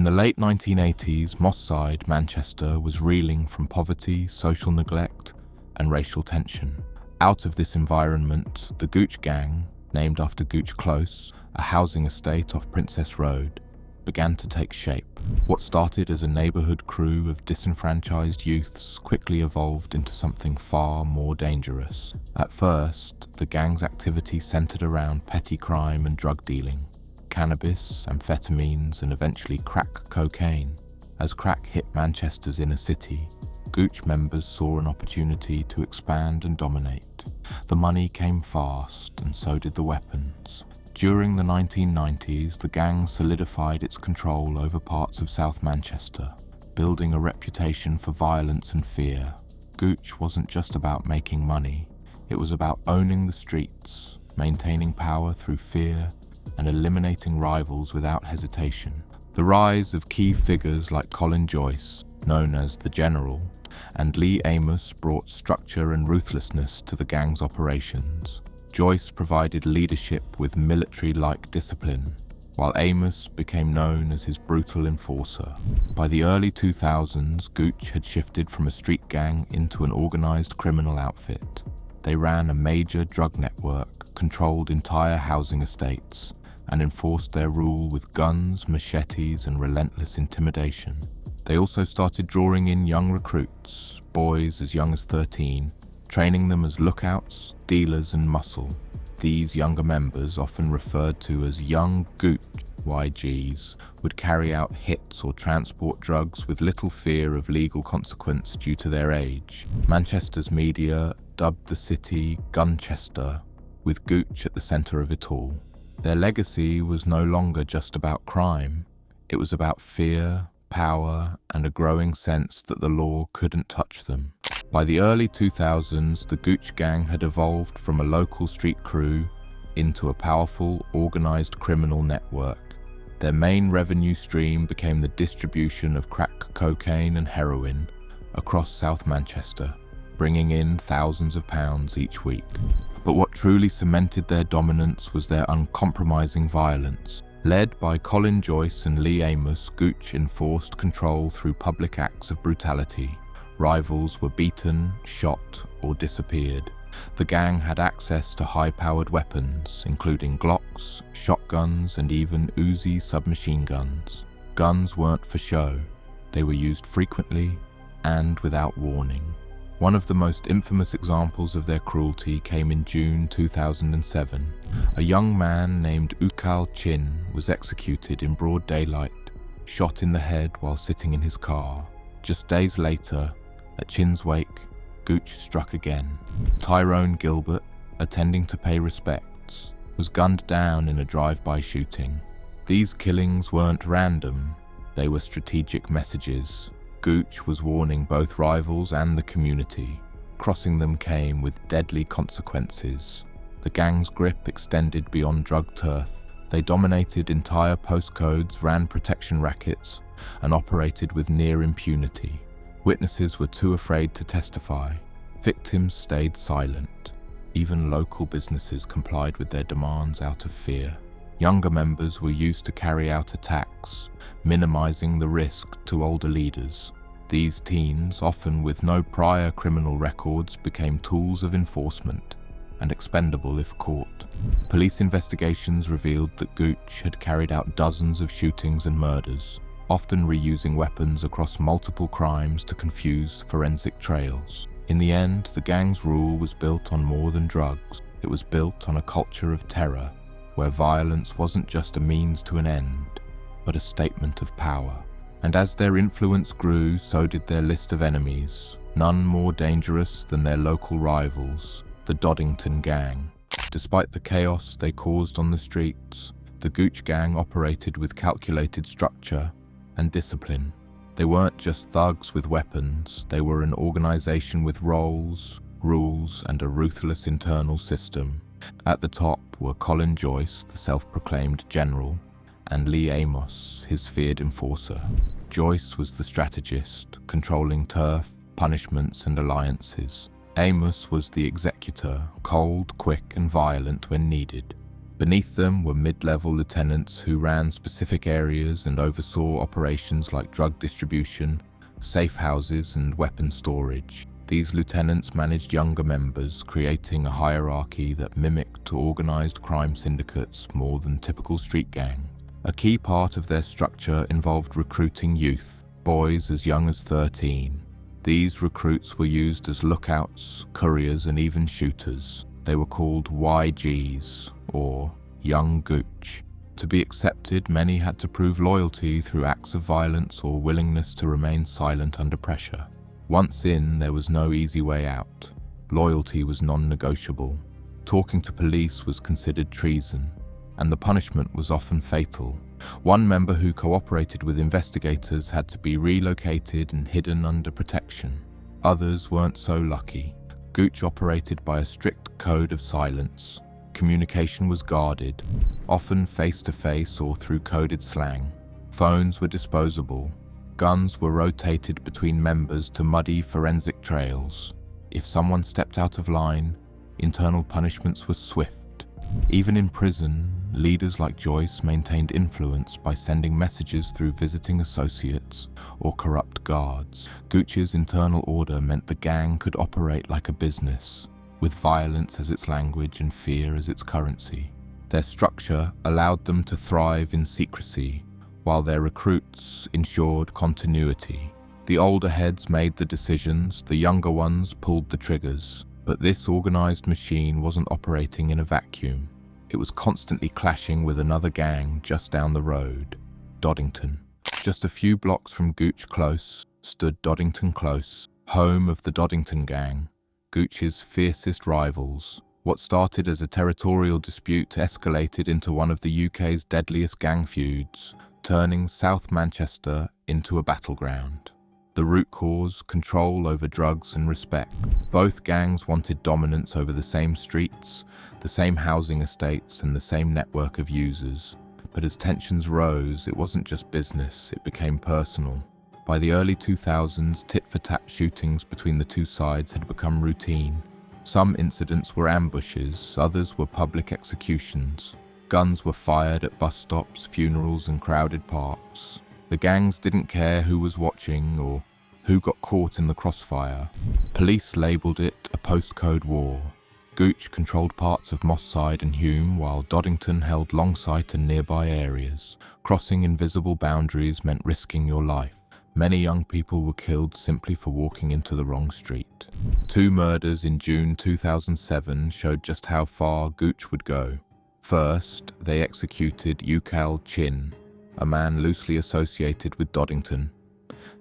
In the late 1980s, Moss Side, Manchester was reeling from poverty, social neglect, and racial tension. Out of this environment, the Gooch Gang, named after Gooch Close, a housing estate off Princess Road, began to take shape. What started as a neighbourhood crew of disenfranchised youths quickly evolved into something far more dangerous. At first, the gang's activity centred around petty crime and drug dealing, cannabis, amphetamines, and eventually crack cocaine. As crack hit Manchester's inner city, Gooch members saw an opportunity to expand and dominate. The money came fast, and so did the weapons. During the 1990s, the gang solidified its control over parts of South Manchester, building a reputation for violence and fear. Gooch wasn't just about making money, it was about owning the streets, maintaining power through fear, and eliminating rivals without hesitation. The rise of key figures like Colin Joyce, known as the General, and Lee Amos brought structure and ruthlessness to the gang's operations. Joyce provided leadership with military-like discipline, while Amos became known as his brutal enforcer. By the early 2000s, Gooch had shifted from a street gang into an organized criminal outfit. They ran a major drug network, controlled entire housing estates, and enforced their rule with guns, machetes, and relentless intimidation. They also started drawing in young recruits, boys as young as 13, training them as lookouts, dealers, and muscle. These younger members, often referred to as young Gooch YGs, would carry out hits or transport drugs with little fear of legal consequence due to their age. Manchester's media dubbed the city Gunchester, with Gooch at the centre of it all. Their legacy was no longer just about crime. It was about fear, power, and a growing sense that the law couldn't touch them. By the early 2000s, the Gooch Gang had evolved from a local street crew into a powerful, organized criminal network. Their main revenue stream became the distribution of crack cocaine and heroin across South Manchester, bringing in thousands of pounds each week. But what truly cemented their dominance was their uncompromising violence. Led by Colin Joyce and Lee Amos, Gooch enforced control through public acts of brutality. Rivals were beaten, shot, or disappeared. The gang had access to high-powered weapons, including Glocks, shotguns, and even Uzi submachine guns. Guns weren't for show. They were used frequently and without warning. One of the most infamous examples of their cruelty came in June 2007. A young man named Ukal Chin was executed in broad daylight, shot in the head while sitting in his car. Just days later, at Chin's wake, Gooch struck again. Tyrone Gilbert, attending to pay respects, was gunned down in a drive-by shooting. These killings weren't random, they were strategic messages. Gooch was warning both rivals and the community. Crossing them came with deadly consequences. The gang's grip extended beyond drug turf. They dominated entire postcodes, ran protection rackets, and operated with near impunity. Witnesses were too afraid to testify. Victims stayed silent. Even local businesses complied with their demands out of fear. Younger members were used to carry out attacks, minimizing the risk to older leaders. These teens, often with no prior criminal records, became tools of enforcement and expendable if caught. Police investigations revealed that Gooch had carried out dozens of shootings and murders, often reusing weapons across multiple crimes to confuse forensic trails. In the end, the gang's rule was built on more than drugs. It was built on a culture of terror, where violence wasn't just a means to an end, but a statement of power. And as their influence grew, so did their list of enemies, none more dangerous than their local rivals, the Doddington Gang. Despite the chaos they caused on the streets, the Gooch Gang operated with calculated structure and discipline. They weren't just thugs with weapons, they were an organization with roles, rules, and a ruthless internal system. At the top were Colin Joyce, the self-proclaimed general, and Lee Amos, his feared enforcer. Joyce was the strategist, controlling turf, punishments, and alliances. Amos was the executor, cold, quick, and violent when needed. Beneath them were mid-level lieutenants who ran specific areas and oversaw operations like drug distribution, safe houses, and weapon storage. These lieutenants managed younger members, creating a hierarchy that mimicked organized crime syndicates more than typical street gangs. A key part of their structure involved recruiting youth, boys as young as 13. These recruits were used as lookouts, couriers, and even shooters. They were called YGs, or Young Gooch. To be accepted, many had to prove loyalty through acts of violence or willingness to remain silent under pressure. Once in, there was no easy way out. Loyalty was non-negotiable. Talking to police was considered treason, and the punishment was often fatal. One member who cooperated with investigators had to be relocated and hidden under protection. Others weren't so lucky. Gooch operated by a strict code of silence. Communication was guarded, often face-to-face or through coded slang. Phones were disposable. Guns were rotated between members to muddy forensic trails. If someone stepped out of line, internal punishments were swift. Even in prison, leaders like Joyce maintained influence by sending messages through visiting associates or corrupt guards. Gooch's internal order meant the gang could operate like a business, with violence as its language and fear as its currency. Their structure allowed them to thrive in secrecy, while their recruits ensured continuity. The older heads made the decisions, the younger ones pulled the triggers. But this organized machine wasn't operating in a vacuum. It was constantly clashing with another gang just down the road, Doddington. Just a few blocks from Gooch Close stood Doddington Close, home of the Doddington Gang, Gooch's fiercest rivals. What started as a territorial dispute escalated into one of the UK's deadliest gang feuds, turning South Manchester into a battleground. The root cause, control over drugs and respect. Both gangs wanted dominance over the same streets, the same housing estates, and the same network of users. But as tensions rose, it wasn't just business, it became personal. By the early 2000s, tit-for-tat shootings between the two sides had become routine. Some incidents were ambushes, others were public executions. Guns were fired at bus stops, funerals, and crowded parks. The gangs didn't care who was watching or who got caught in the crossfire. Police labelled it a postcode war. Gooch controlled parts of Moss Side and Hume, while Doddington held Longsight and nearby areas. Crossing invisible boundaries meant risking your life. Many young people were killed simply for walking into the wrong street. 2 murders in June 2007 showed just how far Gooch would go. First, they executed Ukal Chin, a man loosely associated with Doddington.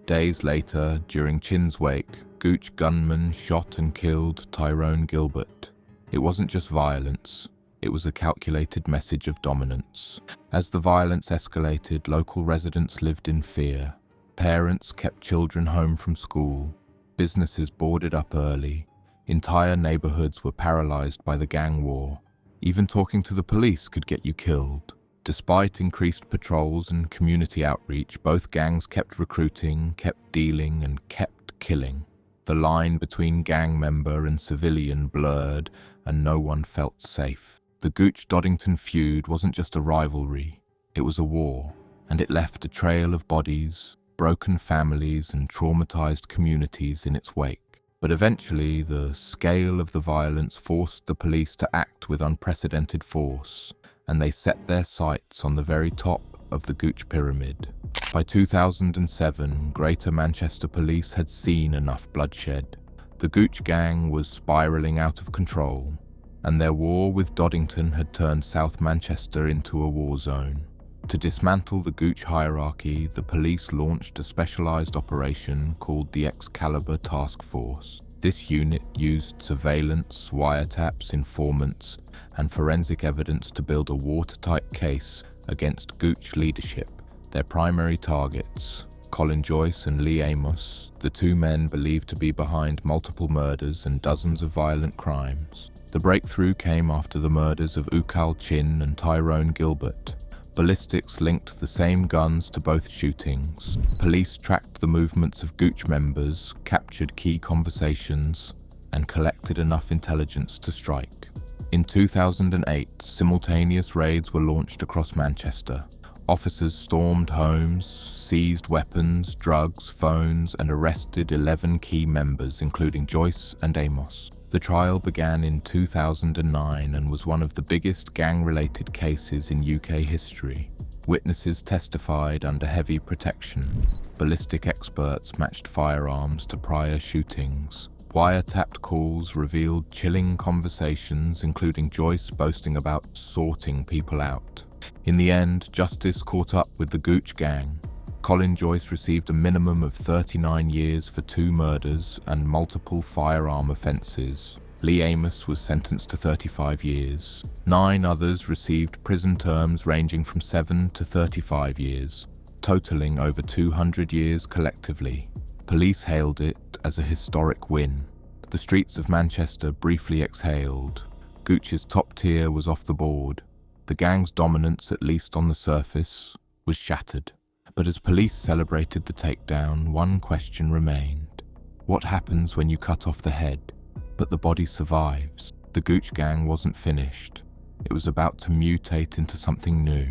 Days later, during Chin's wake, Gooch gunmen shot and killed Tyrone Gilbert. It wasn't just violence, it was a calculated message of dominance. As the violence escalated, local residents lived in fear. Parents kept children home from school. Businesses boarded up early. Entire neighborhoods were paralyzed by the gang war. Even talking to the police could get you killed. Despite increased patrols and community outreach, both gangs kept recruiting, kept dealing, and kept killing. The line between gang member and civilian blurred, and no one felt safe. The Gooch-Doddington feud wasn't just a rivalry, it was a war, and it left a trail of bodies, broken families, and traumatized communities in its wake. But eventually, the scale of the violence forced the police to act with unprecedented force, and they set their sights on the very top of the Gooch pyramid. By 2007, Greater Manchester Police had seen enough bloodshed. The Gooch Gang was spiralling out of control, and their war with Doddington had turned South Manchester into a war zone. To dismantle the Gooch hierarchy, the police launched a specialised operation called the Excalibur Task Force. This unit used surveillance, wiretaps, informants, and forensic evidence to build a watertight case against Gooch leadership. Their primary targets, Colin Joyce and Lee Amos, the 2 men believed to be behind multiple murders and dozens of violent crimes. The breakthrough came after the murders of Ukal Chin and Tyrone Gilbert. Ballistics linked the same guns to both shootings. Police tracked the movements of Gooch members, captured key conversations, and collected enough intelligence to strike. In 2008, simultaneous raids were launched across Manchester. Officers stormed homes, seized weapons, drugs, phones, and arrested 11 key members, including Joyce and Amos. The trial began in 2009 and was one of the biggest gang-related cases in UK history. Witnesses testified under heavy protection. Ballistic experts matched firearms to prior shootings. Wiretapped calls revealed chilling conversations, including Joyce boasting about sorting people out. In the end, justice caught up with the Gooch Gang. Colin Joyce received a minimum of 39 years for 2 murders and multiple firearm offences. Lee Amos was sentenced to 35 years. 9 others received prison terms ranging from 7 to 35 years, totalling over 200 years collectively. Police hailed it as a historic win. The streets of Manchester briefly exhaled. Gooch's top tier was off the board. The gang's dominance, at least on the surface, was shattered. But as police celebrated the takedown, one question remained. What happens when you cut off the head, but the body survives? The Gooch Gang wasn't finished. It was about to mutate into something new.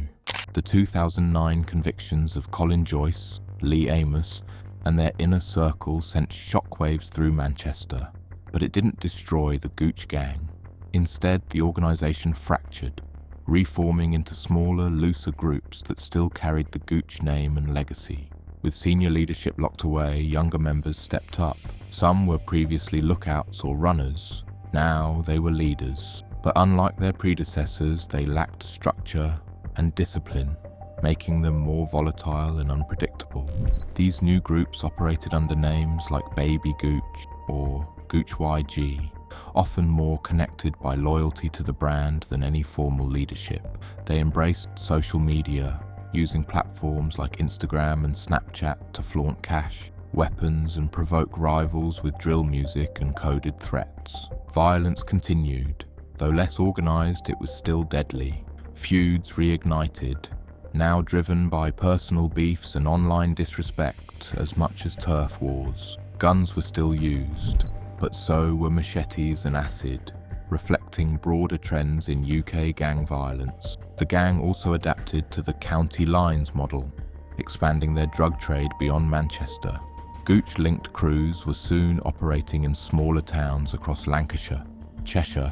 The 2009 convictions of Colin Joyce, Lee Amos, and their inner circle sent shockwaves through Manchester, but it didn't destroy the Gooch Gang. Instead, the organisation fractured, reforming into smaller, looser groups that still carried the Gooch name and legacy. With senior leadership locked away, younger members stepped up. Some were previously lookouts or runners. Now they were leaders. But unlike their predecessors, they lacked structure and discipline, making them more volatile and unpredictable. These new groups operated under names like Baby Gooch or Gooch YG, often more connected by loyalty to the brand than any formal leadership. They embraced social media, using platforms like Instagram and Snapchat to flaunt cash, weapons, and provoke rivals with drill music and coded threats. Violence continued. Though less organised, it was still deadly. Feuds reignited, now driven by personal beefs and online disrespect as much as turf wars. Guns were still used, but so were machetes and acid, reflecting broader trends in UK gang violence. The gang also adapted to the county lines model, expanding their drug trade beyond Manchester. Gooch-linked crews were soon operating in smaller towns across Lancashire, Cheshire,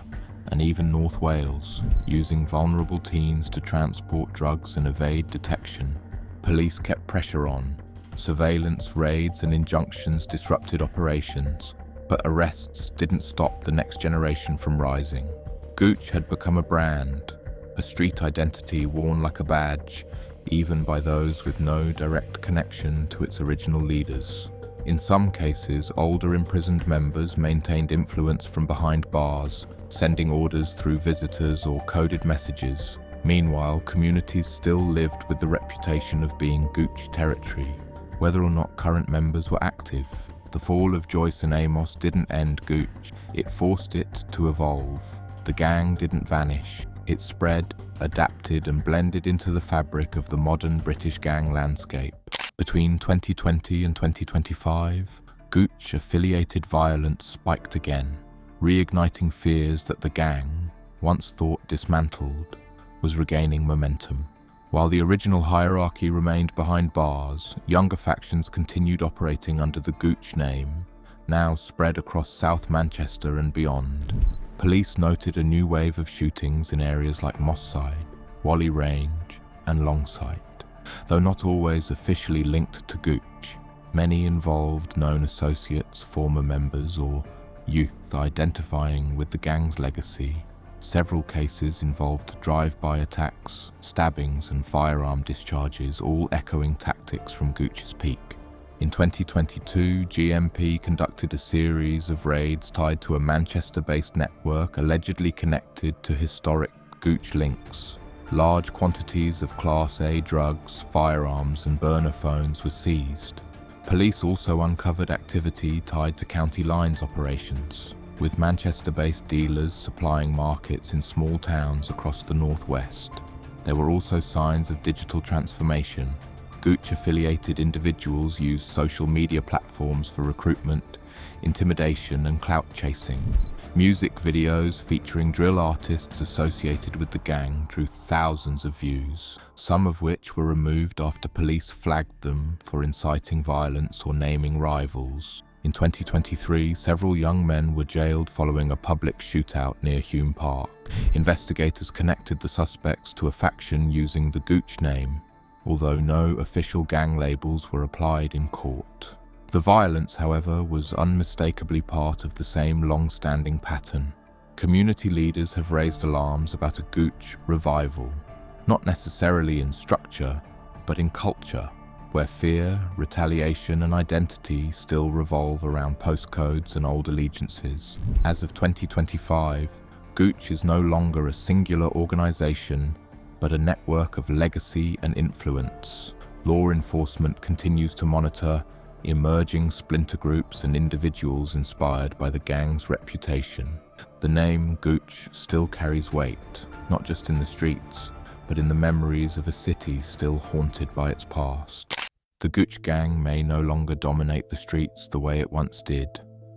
and even North Wales, using vulnerable teens to transport drugs and evade detection. Police kept pressure on. Surveillance, raids, and injunctions disrupted operations, but arrests didn't stop the next generation from rising. Gooch had become a brand, a street identity worn like a badge, even by those with no direct connection to its original leaders. In some cases, older imprisoned members maintained influence from behind bars, sending orders through visitors or coded messages. Meanwhile, communities still lived with the reputation of being Gooch territory, whether or not current members were active. The fall of Joyce and Amos didn't end Gooch, it forced it to evolve. The gang didn't vanish. It spread, adapted, and blended into the fabric of the modern British gang landscape. Between 2020 and 2025, Gooch-affiliated violence spiked again, reigniting fears that the gang, once thought dismantled, was regaining momentum. While the original hierarchy remained behind bars, younger factions continued operating under the Gooch name, now spread across South Manchester and beyond. Police noted a new wave of shootings in areas like Moss Side, Whalley Range, and Longside. Though not always officially linked to Gooch, many involved known associates, former members, or youth identifying with the gang's legacy. Several cases involved drive-by attacks, stabbings, and firearm discharges, all echoing tactics from Gooch's peak. In 2022, GMP conducted a series of raids tied to a Manchester-based network allegedly connected to historic Gooch links. Large quantities of Class A drugs, firearms, and burner phones were seized. Police also uncovered activity tied to county lines operations, with Manchester-based dealers supplying markets in small towns across the northwest. There were also signs of digital transformation, Gooch-affiliated individuals used social media platforms for recruitment, intimidation, and clout chasing. Music videos featuring drill artists associated with the gang drew thousands of views, some of which were removed after police flagged them for inciting violence or naming rivals. In 2023, several young men were jailed following a public shootout near Hume Park. Investigators connected the suspects to a faction using the Gooch name, although no official gang labels were applied in court. The violence, however, was unmistakably part of the same long-standing pattern. Community leaders have raised alarms about a Gooch revival, not necessarily in structure, but in culture, where fear, retaliation, and identity still revolve around postcodes and old allegiances. As of 2025, Gooch is no longer a singular organization, but a network of legacy and influence. Law enforcement continues to monitor emerging splinter groups and individuals inspired by the gang's reputation. The name Gooch still carries weight, not just in the streets, but in the memories of a city still haunted by its past. The Gooch Gang may no longer dominate the streets the way it once did,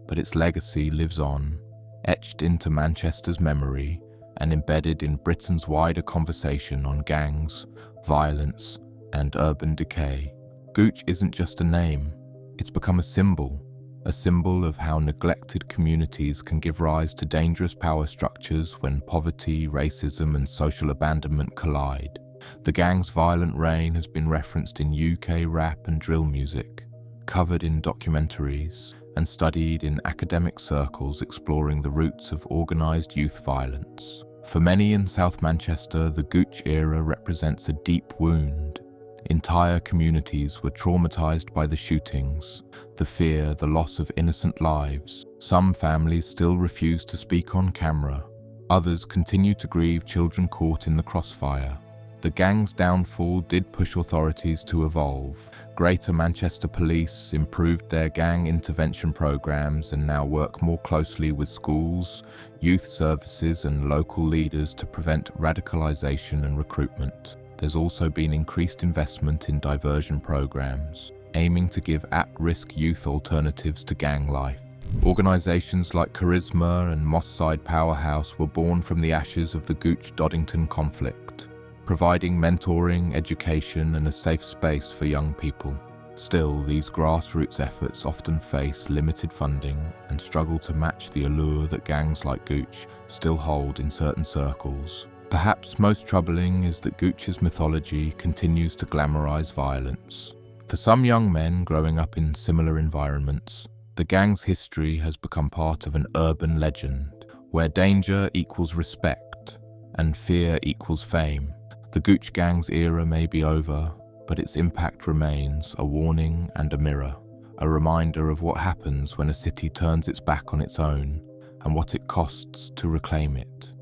but its legacy lives on, etched into Manchester's memory and embedded in Britain's wider conversation on gangs, violence, and urban decay. Gooch isn't just a name. It's become a symbol of how neglected communities can give rise to dangerous power structures when poverty, racism, and social abandonment collide. The gang's violent reign has been referenced in UK rap and drill music, covered in documentaries, and studied in academic circles exploring the roots of organised youth violence. For many in South Manchester, the Gooch era represents a deep wound. Entire communities were traumatized by the shootings, the fear, the loss of innocent lives. Some families still refuse to speak on camera. Others continue to grieve children caught in the crossfire. The gang's downfall did push authorities to evolve. Greater Manchester Police improved their gang intervention programs and now work more closely with schools, youth services, and local leaders to prevent radicalization and recruitment. There's also been increased investment in diversion programs, aiming to give at-risk youth alternatives to gang life. Organisations like Charisma and Moss Side Powerhouse were born from the ashes of the Gooch-Doddington conflict, providing mentoring, education, and a safe space for young people. Still, these grassroots efforts often face limited funding and struggle to match the allure that gangs like Gooch still hold in certain circles. Perhaps most troubling is that Gooch's mythology continues to glamorize violence. For some young men growing up in similar environments, the gang's history has become part of an urban legend, where danger equals respect and fear equals fame. The Gooch Gang's era may be over, but its impact remains a warning and a mirror, a reminder of what happens when a city turns its back on its own and what it costs to reclaim it.